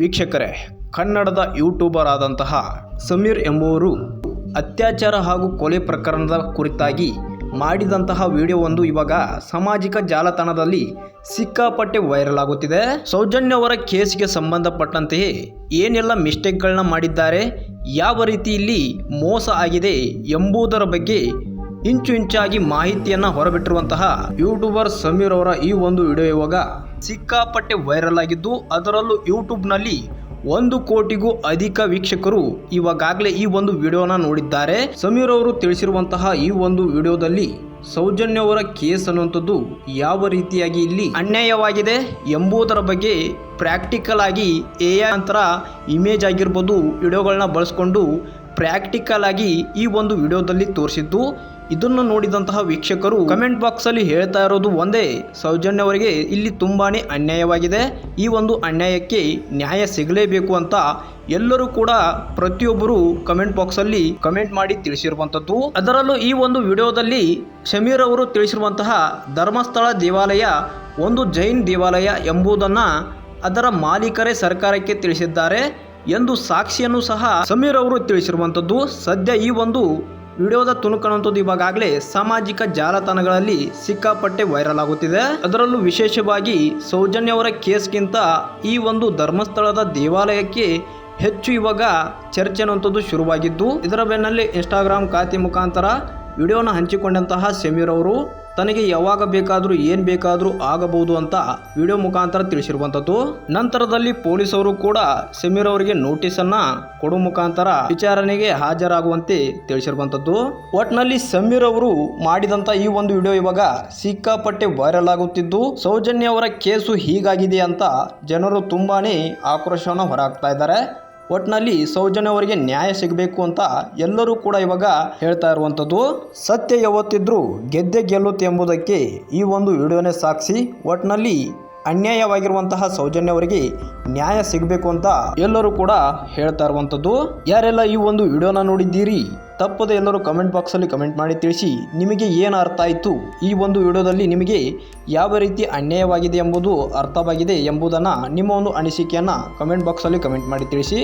ವೀಕ್ಷಕರೇ, ಕನ್ನಡದ ಯೂಟ್ಯೂಬರ್ ಆದಂತಹ ಸಮೀರ್ ಎಂಬುವರು ಅತ್ಯಾಚಾರ ಹಾಗೂ ಕೊಲೆ ಪ್ರಕರಣದ ಕುರಿತಾಗಿ ಮಾಡಿದಂತಹ ವಿಡಿಯೋವೊಂದು ಇವಾಗ ಸಾಮಾಜಿಕ ಜಾಲತಾಣದಲ್ಲಿ ಸಿಕ್ಕಾಪಟ್ಟೆ ವೈರಲ್ ಆಗುತ್ತಿದೆ. ಸೌಜನ್ಯ ಅವರ ಕೇಸ್ಗೆ ಸಂಬಂಧಪಟ್ಟಂತೆಯೇ ಏನೆಲ್ಲ ಮಿಸ್ಟೇಕ್ಗಳನ್ನ ಮಾಡಿದ್ದಾರೆ, ಯಾವ ರೀತಿ ಇಲ್ಲಿ ಮೋಸ ಆಗಿದೆ ಎಂಬುದರ ಬಗ್ಗೆ ಇಂಚಾಗಿ ಮಾಹಿತಿಯನ್ನು ಹೊರಬಿಟ್ಟಿರುವಂತಹ ಯೂಟ್ಯೂಬರ್ ಸಮೀರ್ ಅವರ ಈ ಒಂದು ವಿಡಿಯೋ ಇವಾಗ ಸಿಕ್ಕಾಪಟ್ಟೆ ವೈರಲ್ ಆಗಿದ್ದು, ಅದರಲ್ಲೂ ಯೂಟ್ಯೂಬ್ನಲ್ಲಿ 1 ಕೋಟಿಗೂ ಅಧಿಕ ವೀಕ್ಷಕರು ಇವಾಗಲೇ ಈ ಒಂದು ವಿಡಿಯೋನ ನೋಡಿದ್ದಾರೆ. ಸಮೀರ್ ಅವರು ತಿಳಿಸಿರುವಂತಹ ಈ ಒಂದು ವಿಡಿಯೋದಲ್ಲಿ ಸೌಜನ್ಯ ಅವರ ಕೇಸ್ ಅನ್ನುವಂಥದ್ದು ಯಾವ ರೀತಿಯಾಗಿ ಇಲ್ಲಿ ಅನ್ಯಾಯವಾಗಿದೆ ಎಂಬುದರ ಬಗ್ಗೆ ಪ್ರಾಕ್ಟಿಕಲ್ ಆಗಿ AI ನಂತರ ಇಮೇಜ್ ಆಗಿರ್ಬೋದು ವಿಡಿಯೋಗಳನ್ನ ಬಳಸ್ಕೊಂಡು ಪ್ರಾಕ್ಟಿಕಲ್ ಆಗಿ ಈ ಒಂದು ವಿಡಿಯೋದಲ್ಲಿ ತೋರಿಸಿದ್ದು. ಇದನ್ನು ನೋಡಿದಂತಹ ವೀಕ್ಷಕರು ಕಮೆಂಟ್ ಬಾಕ್ಸ್ ಅಲ್ಲಿ ಹೇಳ್ತಾ ಇರೋದು ಒಂದೇ, ಸೌಜನ್ಯ ಅವರಿಗೆ ಇಲ್ಲಿ ತುಂಬಾನೇ ಅನ್ಯಾಯವಾಗಿದೆ, ಈ ಒಂದು ಅನ್ಯಾಯಕ್ಕೆ ನ್ಯಾಯ ಸಿಗಲೇಬೇಕು ಅಂತ ಎಲ್ಲರೂ ಕೂಡ ಪ್ರತಿಯೊಬ್ಬರು ಕಮೆಂಟ್ ಬಾಕ್ಸ್ ಅಲ್ಲಿ ಕಮೆಂಟ್ ಮಾಡಿ ತಿಳಿಸಿರುವಂತದ್ದು. ಅದರಲ್ಲೂ ಈ ಒಂದು ವಿಡಿಯೋದಲ್ಲಿ ಸಮೀರ್ ಅವರು ತಿಳಿಸಿರುವಂತಹ ಧರ್ಮಸ್ಥಳ ದೇವಾಲಯ ಒಂದು ಜೈನ್ ದೇವಾಲಯ ಎಂಬುದನ್ನ ಅದರ ಮಾಲೀಕರೇ ಸರ್ಕಾರಕ್ಕೆ ತಿಳಿಸಿದ್ದಾರೆ ಎಂದು ಸಾಕ್ಷಿಯನ್ನು ಸಹ ಸಮೀರ್ ಅವರು ತಿಳಿಸಿರುವಂತದ್ದು. ಸದ್ಯ ಈ ಒಂದು ವಿಡಿಯೋದ ತುಣುಕನ್ನಂಥದ್ದು ಇವಾಗಲೇ ಸಾಮಾಜಿಕ ಜಾಲತಾಣಗಳಲ್ಲಿ ಸಿಕ್ಕಾಪಟ್ಟೆ ವೈರಲ್ ಆಗುತ್ತಿದೆ. ಅದರಲ್ಲೂ ವಿಶೇಷವಾಗಿ ಸೌಜನ್ಯ ಅವರ ಕೇಸ್ಗಿಂತ ಈ ಒಂದು ಧರ್ಮಸ್ಥಳದ ದೇವಾಲಯಕ್ಕೆ ಹೆಚ್ಚು ಇವಾಗ ಚರ್ಚೆ ಅನ್ನುವಂಥದ್ದು ಶುರುವಾಗಿದ್ದು, ಇದರ ಬೆನ್ನಲ್ಲೇ ಇನ್ಸ್ಟಾಗ್ರಾಮ್ ಖಾತೆ ಮುಖಾಂತರ ವಿಡಿಯೋನ ಹಂಚಿಕೊಂಡಂತಹ ಸಮೀರ್ ಅವರು ತನಗೆ ಯಾವಾಗ ಬೇಕಾದರೂ ಏನು ಬೇಕಾದರೂ ಆಗಬಹುದು ಅಂತ ವಿಡಿಯೋ ಮುಖಾಂತರ ತಿಳಿಸಿರುವಂಥದ್ದು. ನಂತರದಲ್ಲಿ ಪೊಲೀಸರು ಕೂಡ ಸಮೀರ್ ಅವರಿಗೆ ನೋಟಿಸನ್ನು ಕೊಡುವ ಮುಖಾಂತರ ವಿಚಾರಣೆಗೆ ಹಾಜರಾಗುವಂತೆ ತಿಳಿಸಿರುವಂಥದ್ದು. ಒಟ್ಟಿನಲ್ಲಿ ಸಮೀರ್ ಅವರು ಮಾಡಿದಂಥ ಈ ಒಂದು ವಿಡಿಯೋ ಇವಾಗ ಸಿಕ್ಕಾಪಟ್ಟೆ ವೈರಲ್ ಆಗುತ್ತಿದ್ದು, ಸೌಜನ್ಯ ಅವರ ಕೇಸು ಹೀಗಾಗಿದೆ ಅಂತ ಜನರು ತುಂಬಾನೇ ಆಕ್ರೋಶವನ್ನು ಹೊರಹಾಕ್ತಾ ಇದ್ದಾರೆ. ಒಟ್ಟಿನಲ್ಲಿ ಸೌಜನ್ಯ ಅವರಿಗೆ ನ್ಯಾಯ ಸಿಗಬೇಕು ಅಂತ ಎಲ್ಲರೂ ಕೂಡ ಇವಾಗ ಹೇಳ್ತಾ ಇರುವಂಥದ್ದು. ಸತ್ಯ ಯಾವತ್ತಿದ್ರೂ ಗೆದ್ದೆ ಗೆಲ್ಲುತ್ತೆ ಎಂಬುದಕ್ಕೆ ಈ ಒಂದು ವಿಡಿಯೋನೇ ಸಾಕ್ಷಿ. ಒಟ್ಟಿನಲ್ಲಿ ಅನ್ಯಾಯವಾಗಿರುವಂತಹ ಸೌಜನ್ಯ ಅವರಿಗೆ ನ್ಯಾಯ ಸಿಗಬೇಕು ಅಂತ ಎಲ್ಲರೂ ಕೂಡ ಹೇಳ್ತಾ ಇರುವಂಥದ್ದು. ಯಾರೆಲ್ಲ ಈ ಒಂದು ವಿಡಿಯೋನ ನೋಡಿದ್ದೀರಿ ತಪ್ಪದೆ ಎಲ್ಲರೂ ಕಮೆಂಟ್ ಬಾಕ್ಸಲ್ಲಿ ಕಮೆಂಟ್ ಮಾಡಿ ತಿಳಿಸಿ, ನಿಮಗೆ ಏನು ಅರ್ಥ ಆಯಿತು, ಈ ಒಂದು ವಿಡಿಯೋದಲ್ಲಿ ನಿಮಗೆ ಯಾವ ರೀತಿ ಅನ್ಯಾಯವಾಗಿದೆ ಎಂಬುದು ಅರ್ಥವಾಗಿದೆ ಎಂಬುದನ್ನು ನಿಮ್ಮ ಒಂದು ಅನಿಸಿಕೆಯನ್ನು ಕಮೆಂಟ್ ಬಾಕ್ಸಲ್ಲಿ ಕಮೆಂಟ್ ಮಾಡಿ ತಿಳಿಸಿ.